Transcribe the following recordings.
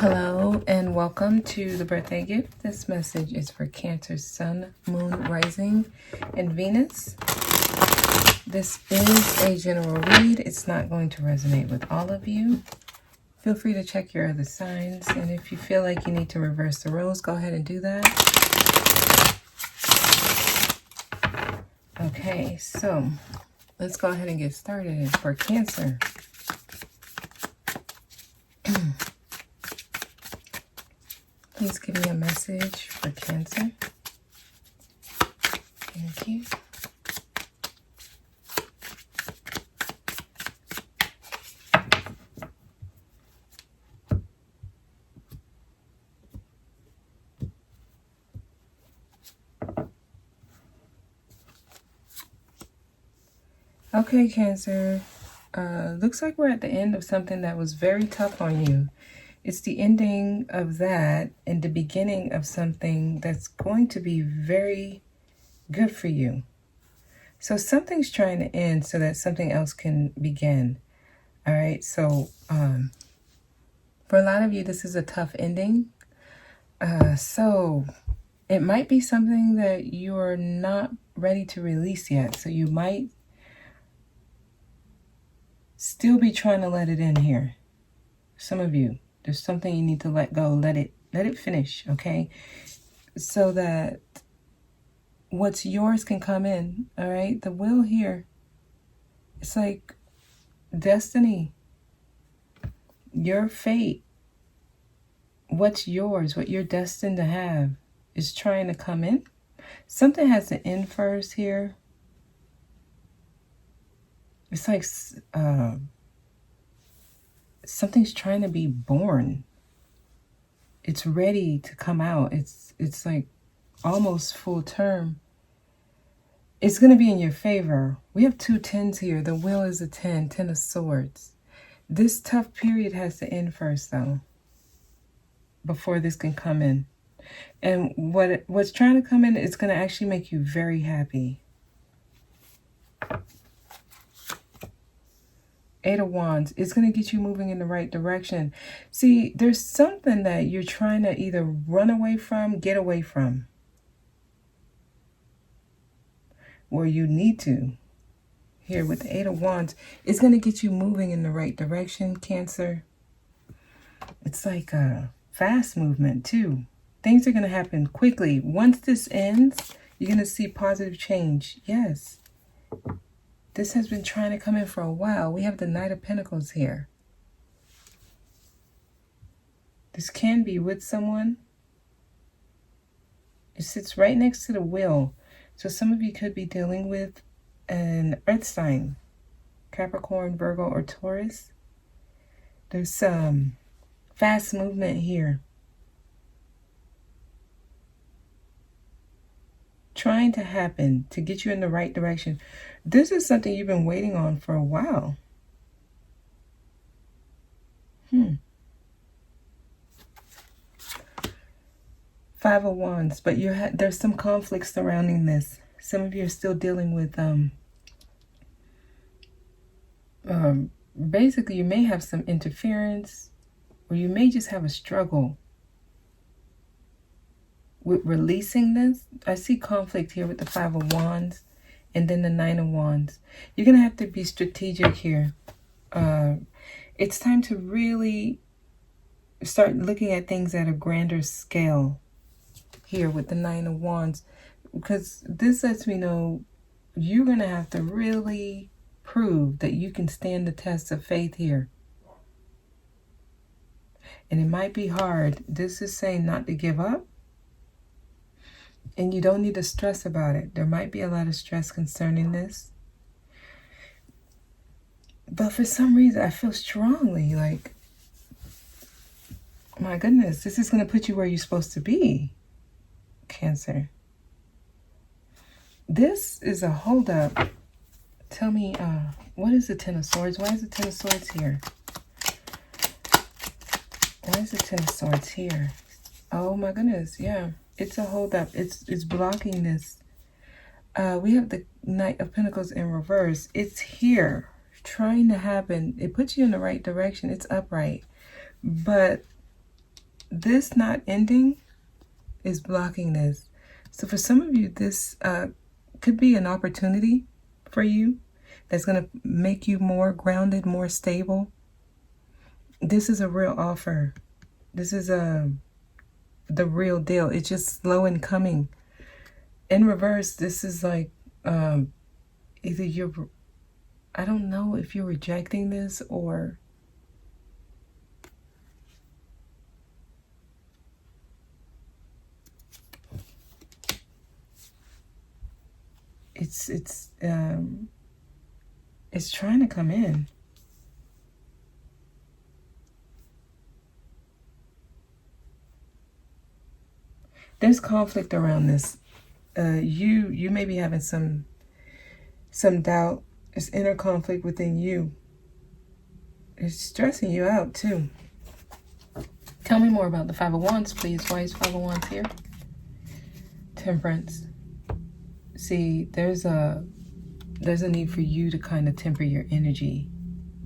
Hello and welcome to the birthday gift. This message is for Cancer, Sun, Moon, Rising, and Venus. This is a general read. It's not going to resonate with all of you. Feel free to check your other signs, and if you feel like you need to reverse the roles, go ahead and do that. Okay, so let's go ahead and get started. For Cancer, please give me a message for Cancer. Thank you. Okay, Cancer. Looks like we're at the end of something that was very tough on you. It's the ending of that and the beginning of something that's going to be very good for you. So something's trying to end so that something else can begin. All right. So for a lot of you, this is a tough ending. So it might be something that you're not ready to release yet. So you might still be trying to let it in here. Some of you, there's something you need to let go. Let it finish, okay? So that what's yours can come in, all right? The will here, it's like destiny, your fate, what's yours, what you're destined to have is trying to come in. Something has to end first here. It's like something's trying to be born. It's ready to come out. It's like almost full term. It's going to be in your favor. We have 2 10s here. The wheel is a 10 of swords. This tough period has to end first, though, before this can come in. And what's trying to come in is going to actually make you very happy. 8 of Wands. It's going to get you moving in the right direction. See, there's something that you're trying to either run away from, get away from. Or you need to. Here with the 8 of Wands, it's going to get you moving in the right direction, Cancer. It's like a fast movement, too. Things are going to happen quickly. Once this ends, you're going to see positive change. Yes. This has been trying to come in for a while. We have the Knight of Pentacles here. This can be with someone. It sits right next to the wheel. So some of you could be dealing with an earth sign, Capricorn, Virgo, or Taurus. There's some fast movement here. Trying to happen to get you in the right direction. This is something you've been waiting on for a while. 5 of Wands, but there's some conflict surrounding this. Some of you are still dealing with basically you may have some interference, or you may just have a struggle with releasing this. I see conflict here with the 5 of Wands and then the 9 of Wands. You're going to have to be strategic here. It's time to really start looking at things at a grander scale here with the 9 of Wands, because this lets me know you're going to have to really prove that you can stand the test of faith here. And it might be hard. This is saying not to give up. And you don't need to stress about it. There might be a lot of stress concerning this. But for some reason, I feel strongly like, my goodness, this is going to put you where you're supposed to be, Cancer. This is a holdup. Tell me, what is the 10 of Swords? Why is the 10 of Swords here? Why is the 10 of Swords here? Oh my goodness, yeah. It's a holdup. It's blocking this. We have the Knight of Pentacles in reverse. It's here, trying to happen. It puts you in the right direction. It's upright. But this not ending is blocking this. So for some of you, this could be an opportunity for you that's going to make you more grounded, more stable. This is a real offer. This is the real deal. It's just slow in coming. In reverse, this is like either you're, I don't know if you're rejecting this or it's trying to come in. There's conflict around this. You may be having some doubt. There's inner conflict within you. It's stressing you out too. Tell me more about the Five of Wands, please. Why is Five of Wands here? Temperance. See, there's a need for you to kind of temper your energy,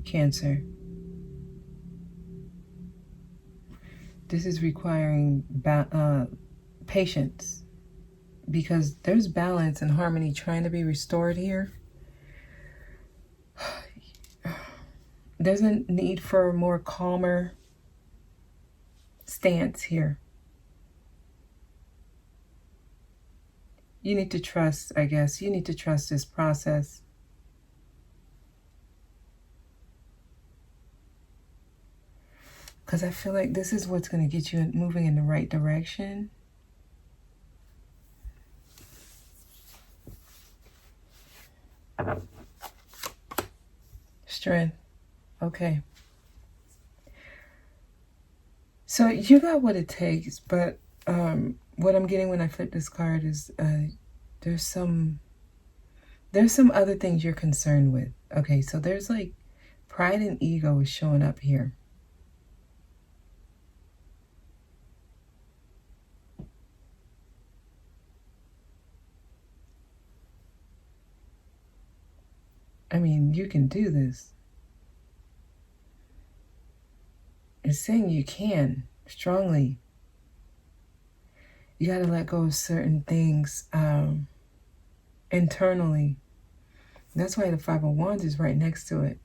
Cancer. This is requiring patience, because there's balance and harmony trying to be restored here. There's a need for a more calmer stance here. You need to trust, I guess. You need to trust this process. Because I feel like this is what's going to get you moving in the right direction. Strength. Okay. So you got what it takes, but what I'm getting when I flip this card is there's some other things you're concerned with. Okay, so there's like pride and ego is showing up here. I mean, you can do this. It's saying you can, strongly. You got to let go of certain things internally. That's why the Five of Wands is right next to it.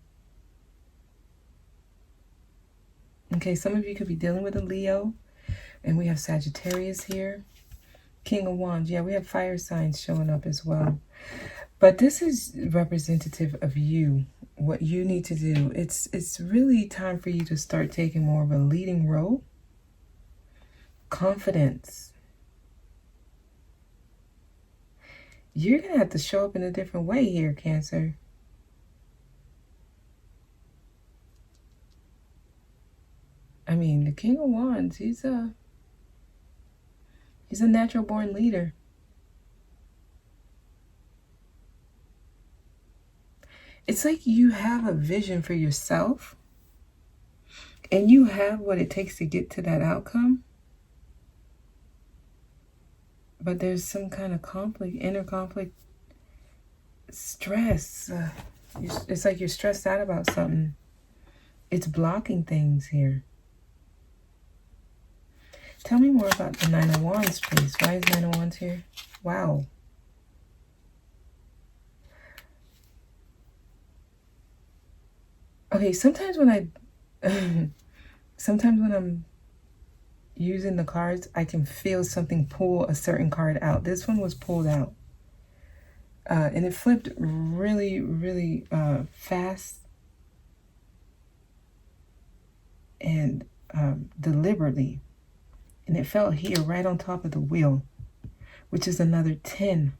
Okay, some of you could be dealing with a Leo. And we have Sagittarius here. King of Wands. Yeah, we have fire signs showing up as well. But this is representative of you, what you need to do. It's really time for you to start taking more of a leading role. Confidence. You're going to have to show up in a different way here, Cancer. I mean, the King of Wands, he's a natural born leader. It's like you have a vision for yourself and you have what it takes to get to that outcome. But there's some kind of conflict, inner conflict, stress. It's like you're stressed out about something. It's blocking things here. Tell me more about the Nine of Wands, please. Why is Nine of Wands here? Wow. Okay, sometimes when I'm using the cards, I can feel something pull a certain card out. This one was pulled out. And it flipped really, really fast and deliberately. And it fell here right on top of the wheel, which is another 10.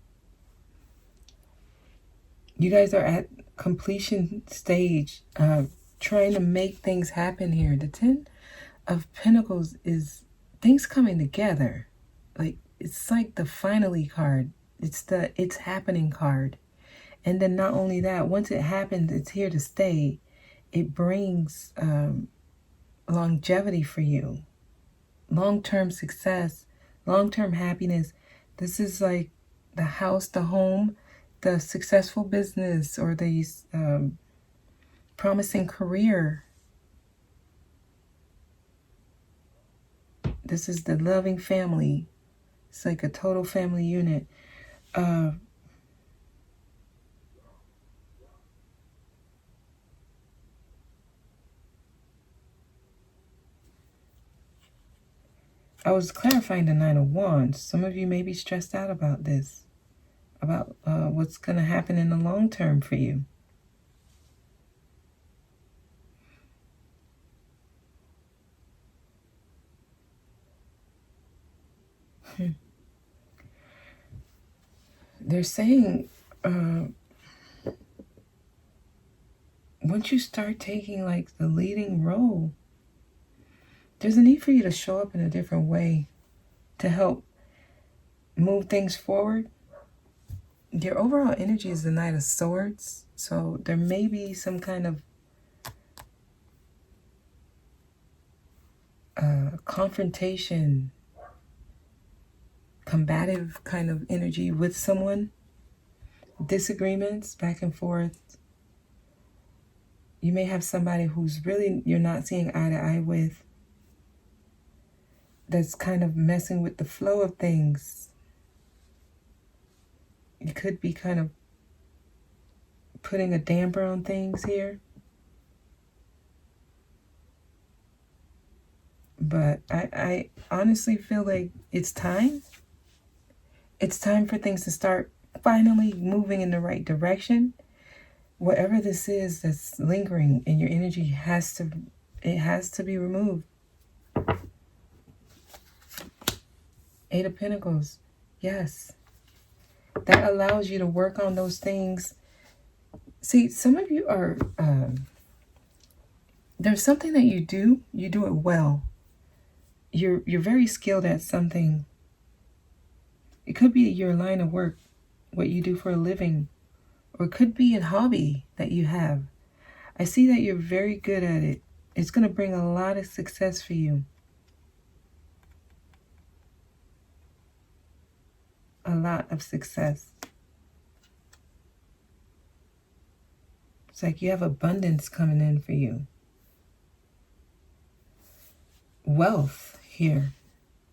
You guys are at completion stage, trying to make things happen here. The 10 of Pentacles is things coming together. Like, it's like the finally card. It's the it's happening card. And then not only that, once it happens, it's here to stay. It brings longevity for you. Long-term success, long-term happiness. This is like the house, the home, the successful business, or the promising career. This is the loving family. It's like a total family unit. I was clarifying the Nine of Wands. Some of you may be stressed out about this, about what's going to happen in the long term for you. They're saying once you start taking like the leading role, there's a need for you to show up in a different way to help move things forward. Your overall energy is the Knight of Swords, so there may be some kind of confrontation, combative kind of energy with someone, disagreements back and forth. You may have somebody who's really you're not seeing eye to eye with, that's kind of messing with the flow of things. You could be kind of putting a damper on things here. But I honestly feel like it's time. It's time for things to start finally moving in the right direction. Whatever this is that's lingering in your energy has to be removed. Eight of Pentacles. Yes. That allows you to work on those things. See, some of you are, there's something that you do it well. You're very skilled at something. It could be your line of work, what you do for a living, or it could be a hobby that you have. I see that you're very good at it. It's going to bring a lot of success for you. A lot of success. It's like you have abundance coming in for you. Wealth here.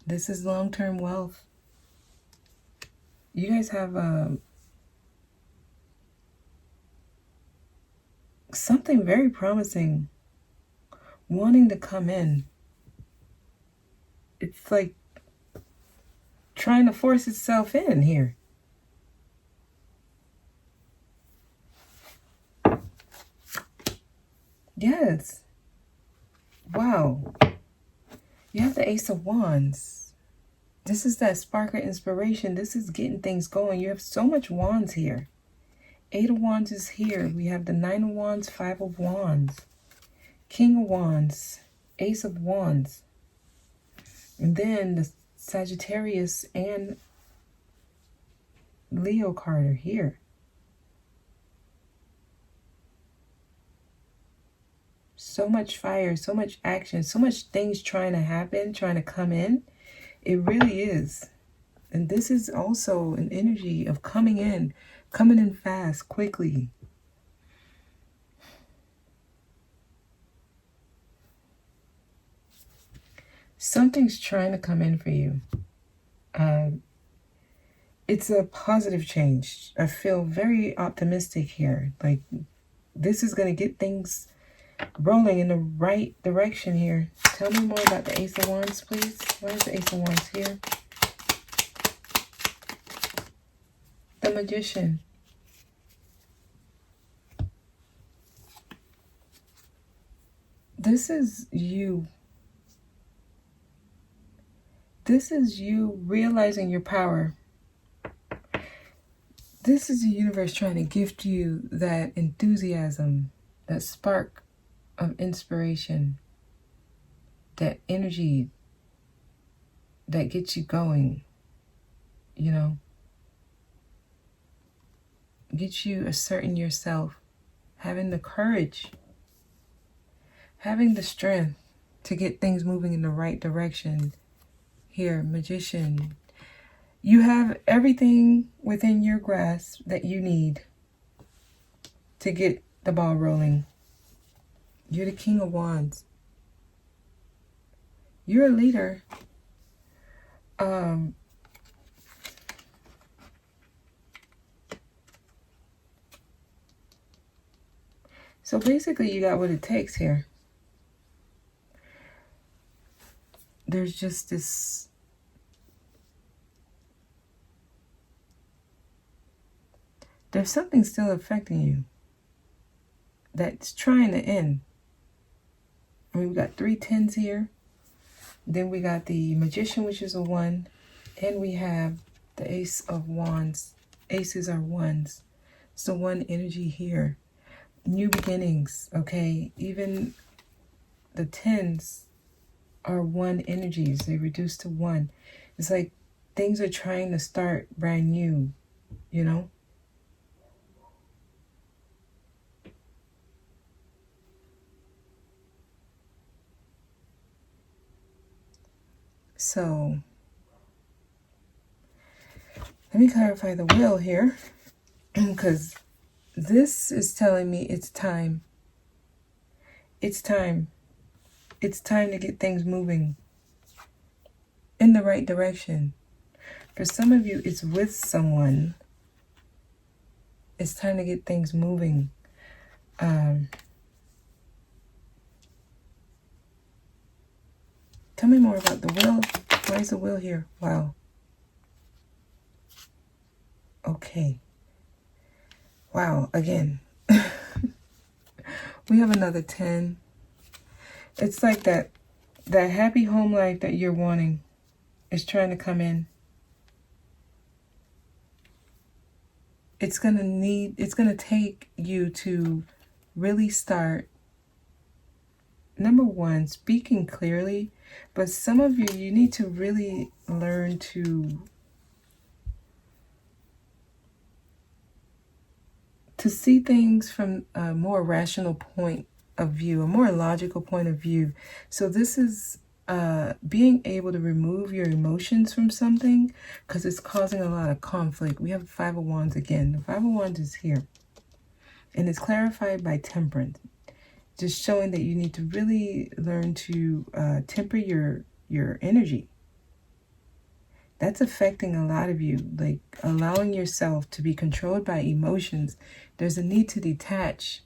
This is long-term wealth. You guys have something very promising wanting to come in. It's like trying to force itself in here. Yes. Wow. You have the Ace of Wands. This is that spark of inspiration. This is getting things going. You have so much wands here. Eight of Wands is here. We have the Nine of Wands, Five of Wands, King of Wands, Ace of Wands. And then the Sagittarius and Leo card are here. So much fire, so much action, so much things trying to happen, trying to come in. It really is. And this is also an energy of coming in fast, quickly. Something's trying to come in for you. It's a positive change. I feel very optimistic here. Like this is going to get things rolling in the right direction here. Tell me more about the Ace of Wands, please. Why is the Ace of Wands here? The Magician. This is you. This is you realizing your power. This is the universe trying to gift you that enthusiasm, that spark of inspiration, that energy that gets you going, you know, gets you asserting yourself, having the courage, having the strength to get things moving in the right direction. Here, Magician. You have everything within your grasp that you need to get the ball rolling. You're the King of Wands. You're a leader. So basically you got what it takes here. There's just this there's something still affecting you that's trying to end. I mean, we got 3 10s here. Then we got the Magician, which is a 1. And we have the Ace of Wands. Aces are 1s. So 1 energy here. New beginnings, okay? Even the 10s are 1 energies. They reduce to 1. It's like things are trying to start brand new, you know? So, let me clarify the wheel here, because this is telling me it's time. It's time. It's time to get things moving in the right direction. For some of you, it's with someone. It's time to get things moving. Tell me more about the will. Why is the will here? Wow. Okay. Wow, again. We have another 10. It's like that happy home life that you're wanting is trying to come in. It's going to take you to really start, number 1, speaking clearly. But some of you need to really learn to see things from a more rational point of view, a more logical point of view. So this is being able to remove your emotions from something, because it's causing a lot of conflict. We have 5 of Wands again. The 5 of Wands is here. And it's clarified by Temperance. Just showing that you need to really learn to temper your energy. That's affecting a lot of you, like allowing yourself to be controlled by emotions. There's a need to detach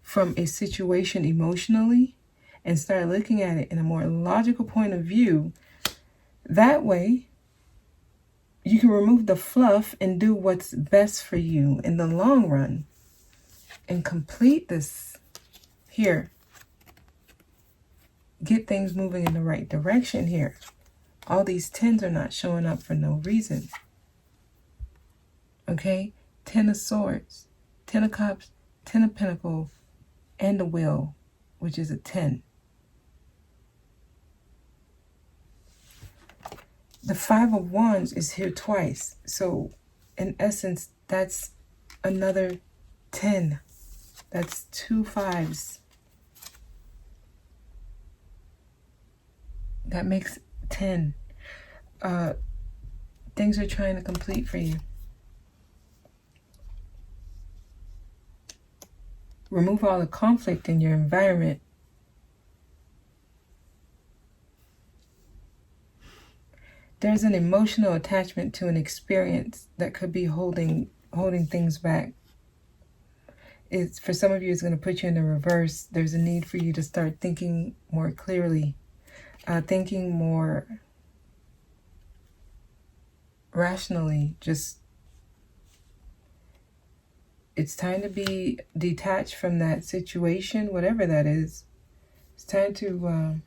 from a situation emotionally and start looking at it in a more logical point of view. That way, you can remove the fluff and do what's best for you in the long run and complete this here. Get things moving in the right direction here. All these 10s are not showing up for no reason. Okay? 10 of Swords, 10 of Cups, 10 of Pentacles, and the Wheel, which is a 10. The 5 of Wands is here twice. So, in essence, that's another 10. That's 2 5s. That makes 10. Things are trying to complete for you. Remove all the conflict in your environment. There's an emotional attachment to an experience that could be holding things back. It's, for some of you, it's going to put you in the reverse. There's a need for you to start thinking more clearly, thinking more rationally. Just, it's time to be detached from that situation, whatever that is. It's time to,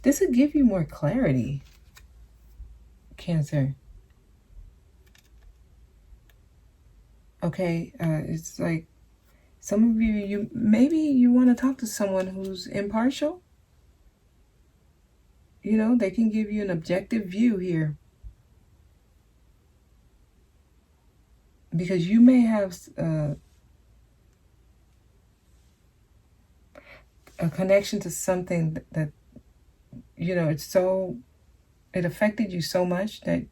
this would give you more clarity, Cancer. Okay, it's like some of you, maybe you want to talk to someone who's impartial. You know, they can give you an objective view here. Because you may have a connection to something that, you know, it affected you so much that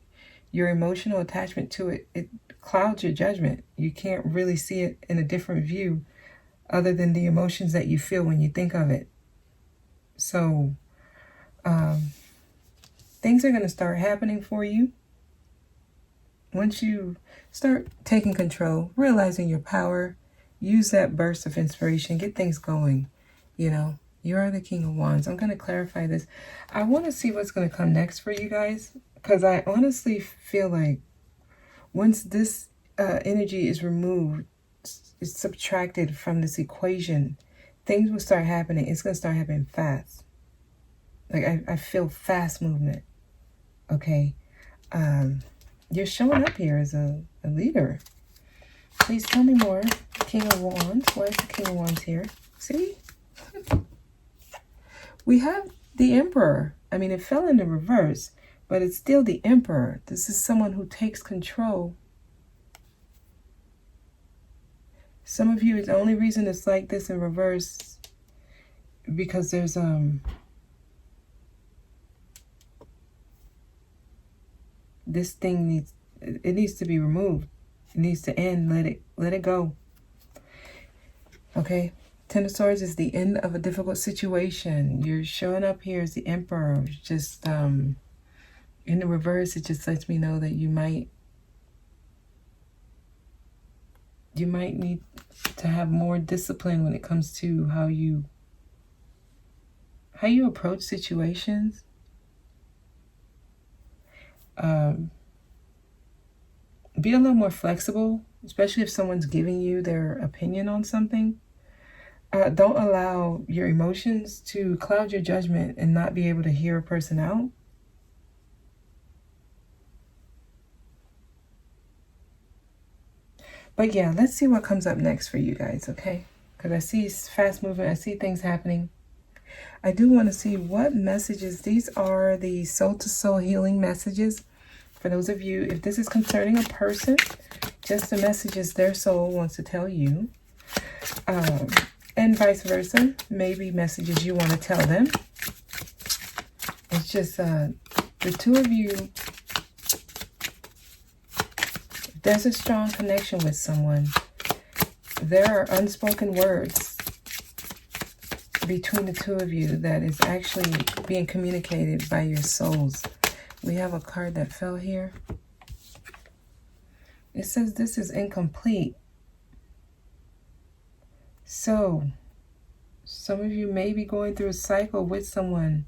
your emotional attachment to it, it clouds your judgment. You can't really see it in a different view other than the emotions that you feel when you think of it. So, things are going to start happening for you. Once you start taking control, realizing your power, use that burst of inspiration, get things going. You know, you are the King of Wands. I'm going to clarify this. I want to see what's going to come next for you guys, because I honestly feel like once this energy is removed, it's subtracted from this equation, things will start happening. It's going to start happening fast. Like I feel fast movement. Okay. You're showing up here as a leader. Please tell me more. King of Wands. Why is the King of Wands here? See? We have the Emperor. I mean, it fell in the reverse, but it's still the Emperor. This is someone who takes control. Some of you, the only reason it's like this in reverse, because there's this thing needs to be removed. It needs to end. Let it go. Okay. Ten of Swords is the end of a difficult situation. You're showing up here as the Emperor. Just in the reverse, it just lets me know that you might need to have more discipline when it comes to how you approach situations. Be a little more flexible, especially if someone's giving you their opinion on something. Don't allow your emotions to cloud your judgment and not be able to hear a person out. But yeah, let's see what comes up next for you guys, okay? Because I see fast movement. I see things happening. I do want to see what messages. These are the soul-to-soul healing messages. For those of you, if this is concerning a person, just the messages their soul wants to tell you. And vice versa. Maybe messages you want to tell them. It's just the two of you. There's a strong connection with someone. There are unspoken words between the two of you that is actually being communicated by your souls. We have a card that fell here. It says this is incomplete. So, some of you may be going through a cycle with someone.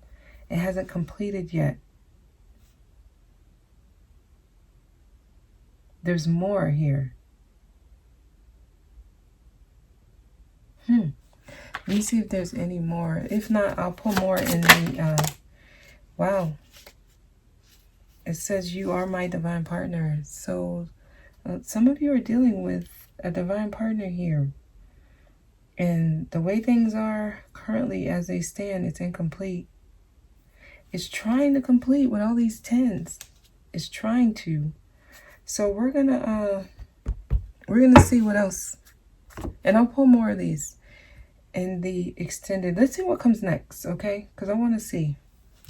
It hasn't completed yet. There's more here. Let me see if there's any more. If not, I'll pull more in the... wow. It says you are my divine partner. So some of you are dealing with a divine partner here. And the way things are currently as they stand, it's incomplete. It's trying to complete with all these tens. It's trying to. So we're gonna see what else. And I'll pull more of these in the extended. Let's see what comes next, okay? Because I want to see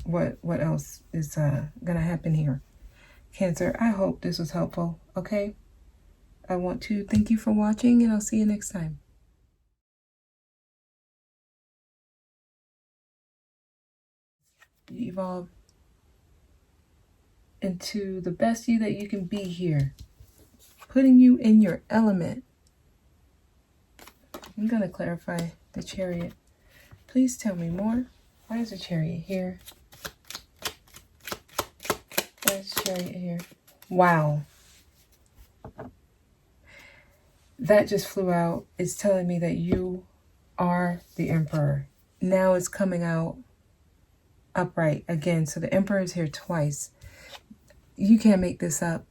what else is gonna happen here. Cancer, I hope this was helpful, okay? I want to thank you for watching, and I'll see you next time. You evolve into the best you that you can be here, putting you in your element. I'm going to clarify the Chariot. Please tell me more. Why is the Chariot here? Why is the Chariot here? Wow. That just flew out. It's telling me that you are the Emperor. Now it's coming out upright again. So the Emperor is here twice. You can't make this up.